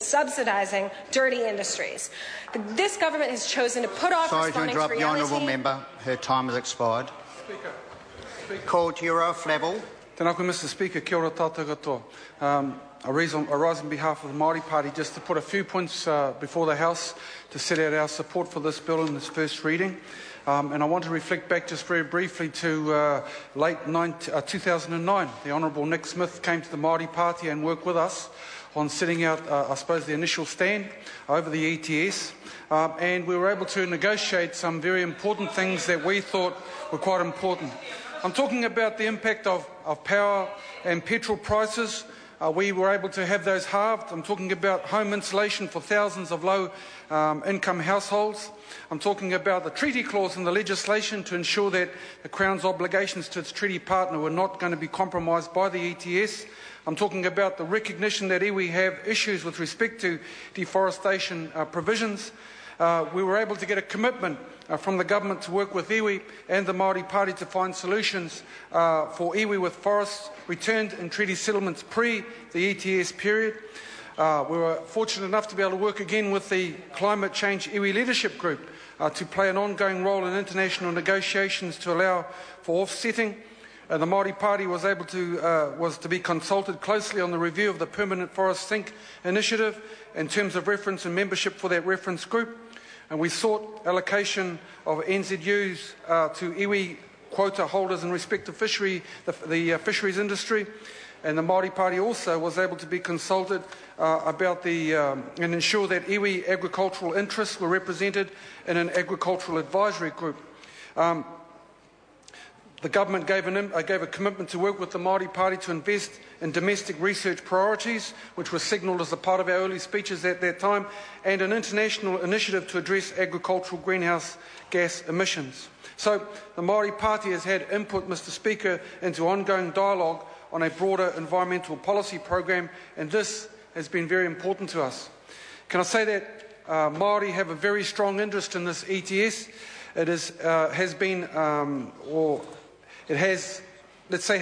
subsidising dirty industries. This government has chosen to put off responding to reality. Sorry to interrupt the honourable member. Her time has expired. Call to your off level. Tēnā koe, Mr Speaker, kia ora tātou katoa. I rise on behalf of the Māori Party just to put a few points before the House to set out our support for this bill in its first reading. And I want to reflect back just very briefly to late 2009. The Honourable Nick Smith came to the Māori Party and worked with us on setting out, I suppose, the initial stand over the ETS. And we were able to negotiate some very important things that we thought were quite important. I'm talking about the impact of power and petrol prices. We were able to have those halved. I'm talking about home insulation for thousands of low-income households. I'm talking about the treaty clause in the legislation to ensure that the Crown's obligations to its treaty partner were not going to be compromised by the ETS. I'm talking about the recognition that iwi have issues with respect to deforestation provisions. We were able to get a commitment from the government to work with iwi and the Māori Party to find solutions for iwi with forests returned in treaty settlements pre the ETS period. We were fortunate enough to be able to work again with the Climate Change Iwi Leadership Group to play an ongoing role in international negotiations to allow for offsetting. The Māori Party was able to be consulted closely on the review of the Permanent Forest Sink initiative in terms of reference and membership for that reference group. And we sought allocation of NZUs to iwi quota holders in respect to the fisheries industry. And the Māori Party also was able to be consulted about and ensure that iwi agricultural interests were represented in an agricultural advisory group. The government gave a commitment to work with the Māori Party to invest in domestic research priorities, which was signalled as a part of our early speeches at that time, and an international initiative to address agricultural greenhouse gas emissions. So the Māori Party has had input, Mr Speaker, into ongoing dialogue on a broader environmental policy program, and this has been very important to us. Can I say that Māori have a very strong interest in this ETS? It has, let's say,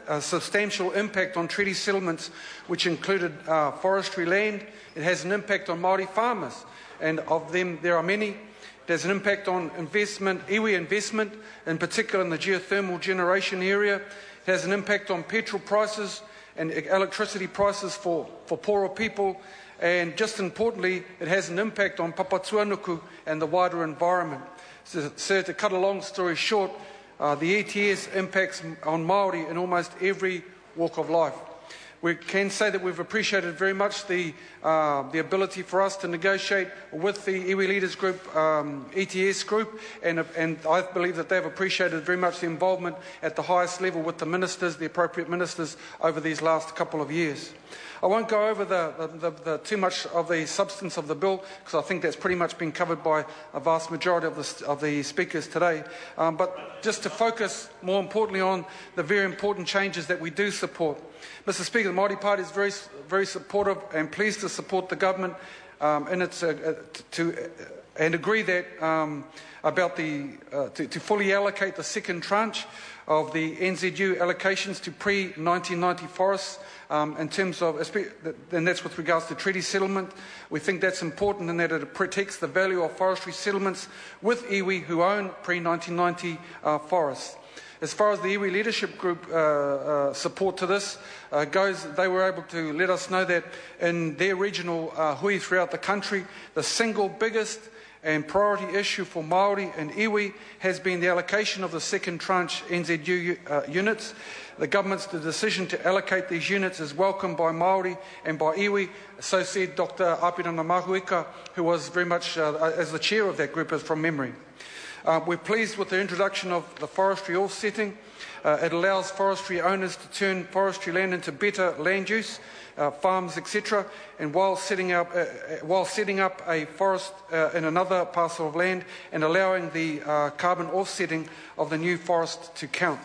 a substantial impact on treaty settlements, which included forestry land. It has an impact on Māori farmers, and of them there are many. It has an impact on investment, iwi investment, in particular in the geothermal generation area. It has an impact on petrol prices and electricity prices for poorer people. And just importantly, it has an impact on Papatuanuku and the wider environment. So to cut a long story short, the ETS impacts on Māori in almost every walk of life. We can say that we've appreciated very much the ability for us to negotiate with the iwi Leaders Group, ETS group, and I believe that they've appreciated very much the involvement at the highest level with the ministers, the appropriate ministers, over these last couple of years. I won't go over too much of the substance of the bill, because I think that's pretty much been covered by a vast majority of the speakers today. But just to focus more importantly on the very important changes that we do support. Mr Speaker, the Māori Party is very supportive and pleased to support the government and agree that to fully allocate the second tranche of the NZU allocations to pre-1990 forests in terms of, and that's with regards to treaty settlement. We think that's important in that it protects the value of forestry settlements with iwi who own pre-1990 forests. As far as the iwi Leadership Group support to this goes, they were able to let us know that in their regional hui throughout the country, the single biggest and priority issue for Māori and iwi has been the allocation of the second tranche NZU units. The government's decision to allocate these units is welcomed by Māori and by iwi, so said Dr. Apirana Mahuika, who was very much as the chair of that group, as from memory. We're pleased with the introduction of the forestry offsetting. It allows forestry owners to turn forestry land into better land use, farms, etc., and while setting up a forest in another parcel of land and allowing the carbon offsetting of the new forest to count.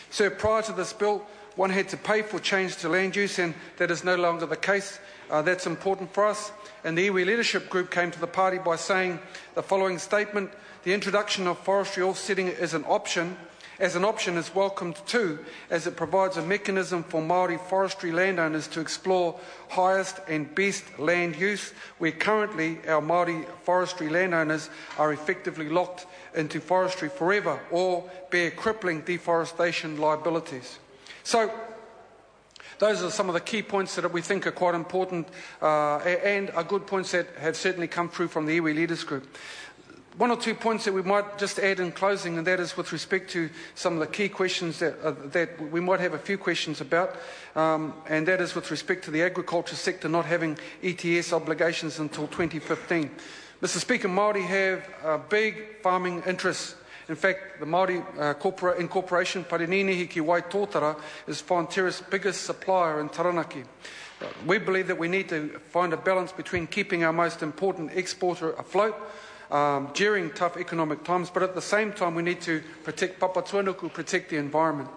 So prior to this bill, one had to pay for change to land use, and that is no longer the case. That's important for us. And the iwi Leadership Group came to the party by saying the following statement: the introduction of forestry offsetting is an option as an option is welcomed too, as it provides a mechanism for Māori forestry landowners to explore highest and best land use, where currently our Māori forestry landowners are effectively locked into forestry forever or bear crippling deforestation liabilities. So, those are some of the key points that we think are quite important and are good points that have certainly come through from the iwi Leaders Group. One or two points that we might just add in closing, and that is with respect to some of the key questions that we might have a few questions about, and that is with respect to the agriculture sector not having ETS obligations until 2015. Mr. Speaker, Māori have big farming interests. In fact, the Māori Incorporation, Parininihi ki Waitotara, is Fonterra's biggest supplier in Taranaki. We believe that we need to find a balance between keeping our most important exporter afloat during tough economic times, but at the same time we need to protect Papatuanuku, protect the environment.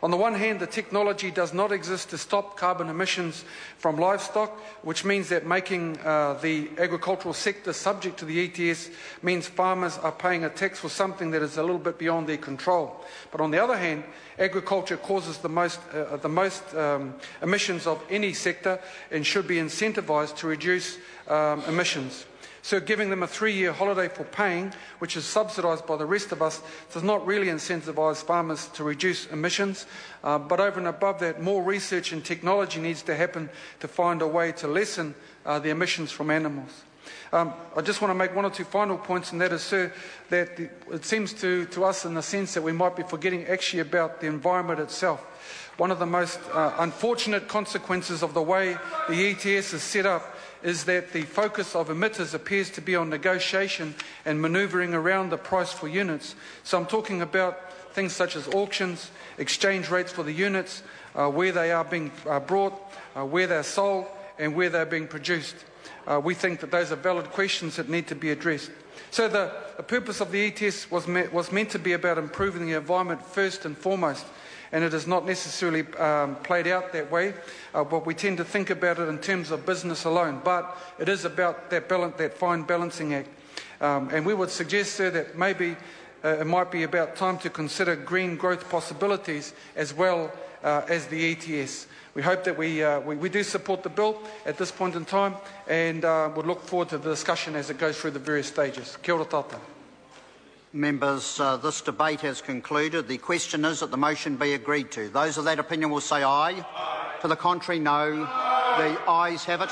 On the one hand, the technology does not exist to stop carbon emissions from livestock, which means that making the agricultural sector subject to the ETS means farmers are paying a tax for something that is a little bit beyond their control. But on the other hand, agriculture causes the most emissions of any sector and should be incentivised to reduce emissions. So giving them a 3-year holiday for paying, which is subsidised by the rest of us, does not really incentivise farmers to reduce emissions. But over and above that, more research and technology needs to happen to find a way to lessen the emissions from animals. I just want to make one or two final points, and that is, sir, that it seems to us in the sense that we might be forgetting actually about the environment itself. One of the most unfortunate consequences of the way the ETS is set up is that the focus of emitters appears to be on negotiation and manoeuvring around the price for units. So I'm talking about things such as auctions, exchange rates for the units, where they are being brought, where they're sold, and where they're being produced. We think that those are valid questions that need to be addressed. So the purpose of the ETS was meant to be about improving the environment first and foremost, and it is not necessarily played out that way, but we tend to think about it in terms of business alone. But it is about that fine balancing act. And we would suggest, sir, that maybe it might be about time to consider green growth possibilities as well as the ETS. We hope that we do support the bill at this point in time, and would look forward to the discussion as it goes through the various stages. Kia ora tātou. Members, this debate has concluded. The question is that the motion be agreed to. Those of that opinion will say aye. Aye. To the contrary, no. Aye. The ayes have it.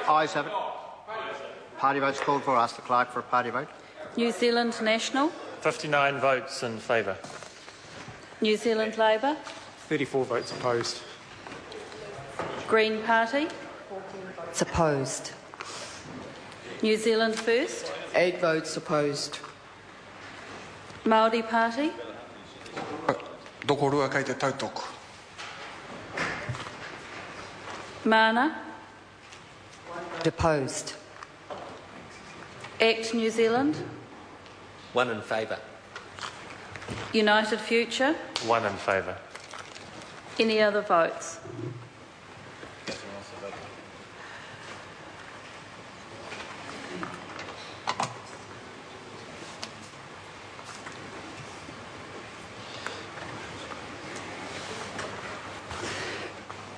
Ayes have it. Party votes called for. Ask the clerk for a party vote. New Zealand National. 59 votes in favour. New Zealand Labour. 34 votes opposed. Green Party. 14 votes opposed. New Zealand First. 8 votes opposed. Māori Party. Dokorua kei te tautoko. Mana. Opposed. Act New Zealand. 1 in favour. United Future. 1 in favour. Any other votes?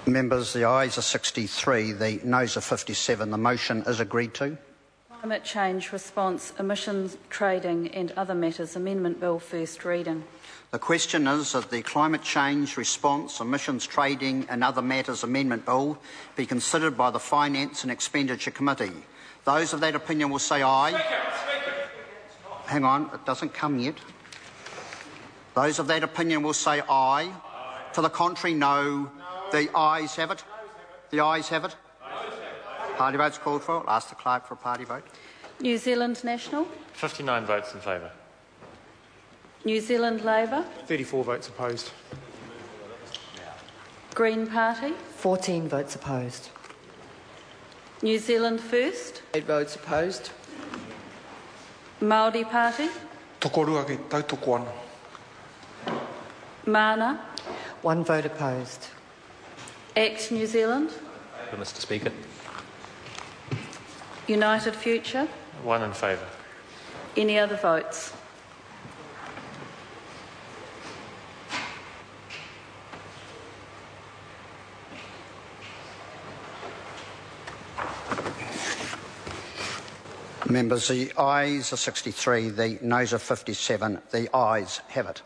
Members, the ayes are 63, the noes are 57. The motion is agreed to. Climate Change Response, Emissions Trading and Other Matters Amendment Bill, first reading. The question is that the Climate Change Response, Emissions Trading and Other Matters Amendment Bill be considered by the Finance and Expenditure Committee. Those of that opinion will say aye. Hang on, it doesn't come yet. Those of that opinion will say aye. To the contrary, no. The ayes have it. The ayes have it. Party votes called for. I'll ask the clerk for a party vote. New Zealand National. 59 votes in favour. New Zealand Labour. 34 votes opposed. Green Party. 14 votes opposed. New Zealand First. 8 votes opposed. Māori Party. Tokorua kei tautoko ana. Mana. 1 vote opposed. Act New Zealand. Mr. Speaker. United Future. 1 in favour. Any other votes? Members, the ayes are 63, the noes are 57. The ayes have it.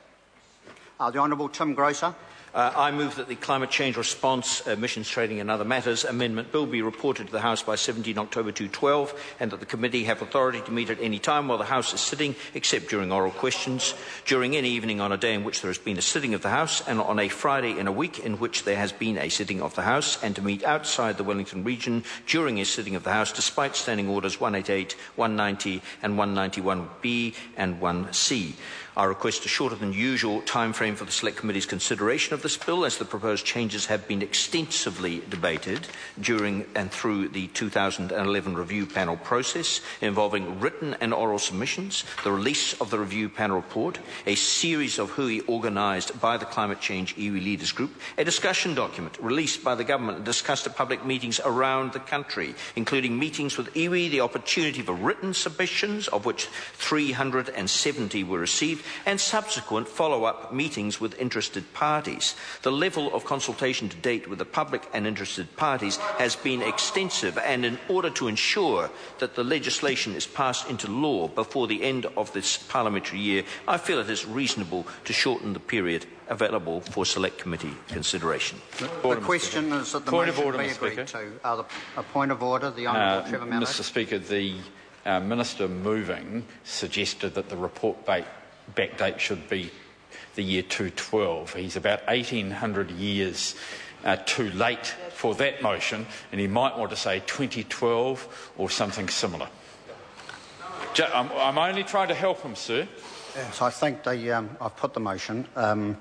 The Honourable Tim Grosser. I move that the Climate Change Response, Emissions Trading and Other Matters Amendment Bill be reported to the House by 17 October 2012 and that the committee have authority to meet at any time while the House is sitting, except during oral questions, during any evening on a day in which there has been a sitting of the House and on a Friday in a week in which there has been a sitting of the House, and to meet outside the Wellington region during a sitting of the House despite Standing Orders 188, 190 and 191B and 1C. I request a shorter than usual timeframe for the Select Committee's consideration of this bill, as the proposed changes have been extensively debated during and through the 2011 review panel process, involving written and oral submissions, the release of the review panel report, a series of hui organised by the Climate Change iwi Leaders Group, a discussion document released by the government and discussed at public meetings around the country, including meetings with iwi, the opportunity for written submissions, of which 370 were received, and subsequent follow-up meetings with interested parties. The level of consultation to date with the public and interested parties has been extensive, and in order to ensure that the legislation is passed into law before the end of this parliamentary year, I feel it is reasonable to shorten the period available for Select Committee consideration. The question is that the motion be agreed to. A point of order, the Honourable Trevor Mallett. Mr Speaker, the Minister moving suggested that the report backdate should be the year 2012. He's about 1800 years too late for that motion, and he might want to say 2012 or something similar. I'm only trying to help him, sir. Yes, I think I've put the motion. Hang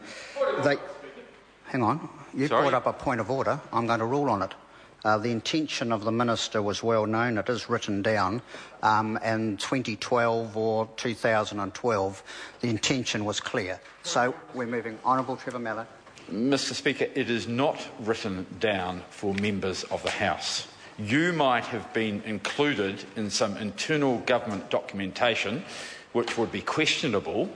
on. You brought up a point of order. I'm going to rule on it. The intention of the Minister was well known. It is written down. And 2012 or 2012, the intention was clear. So we're moving. Honourable Trevor Mallett. Mr Speaker, it is not written down for members of the House. You might have been included in some internal government documentation which would be questionable,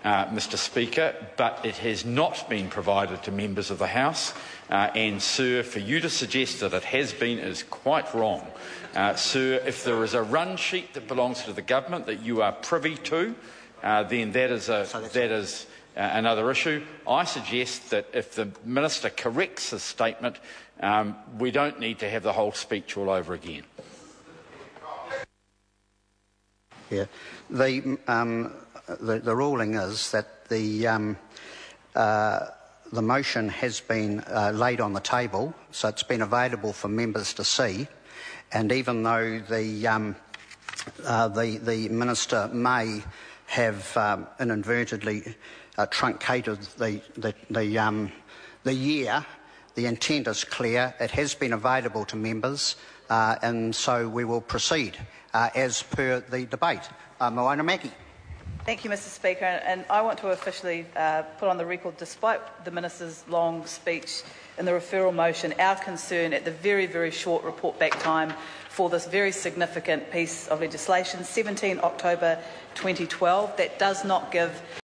Mr Speaker, but it has not been provided to members of the House. And, sir, for you to suggest that it has been is quite wrong. Sir, if there is a run sheet that belongs to the government that you are privy to, then that is another issue. I suggest that if the Minister corrects his statement, we don't need to have the whole speech all over again. Yeah. The ruling is that the motion has been laid on the table, so it's been available for members to see. And even though the Minister may have inadvertently truncated the year, the intent is clear. It has been available to members, and so we will proceed as per the debate. Moana Mackie. Thank you, Mr Speaker, and I want to officially put on the record, despite the Minister's long speech in the referral motion, our concern at the very, very short report back time for this very significant piece of legislation, 17 October 2012, that does not give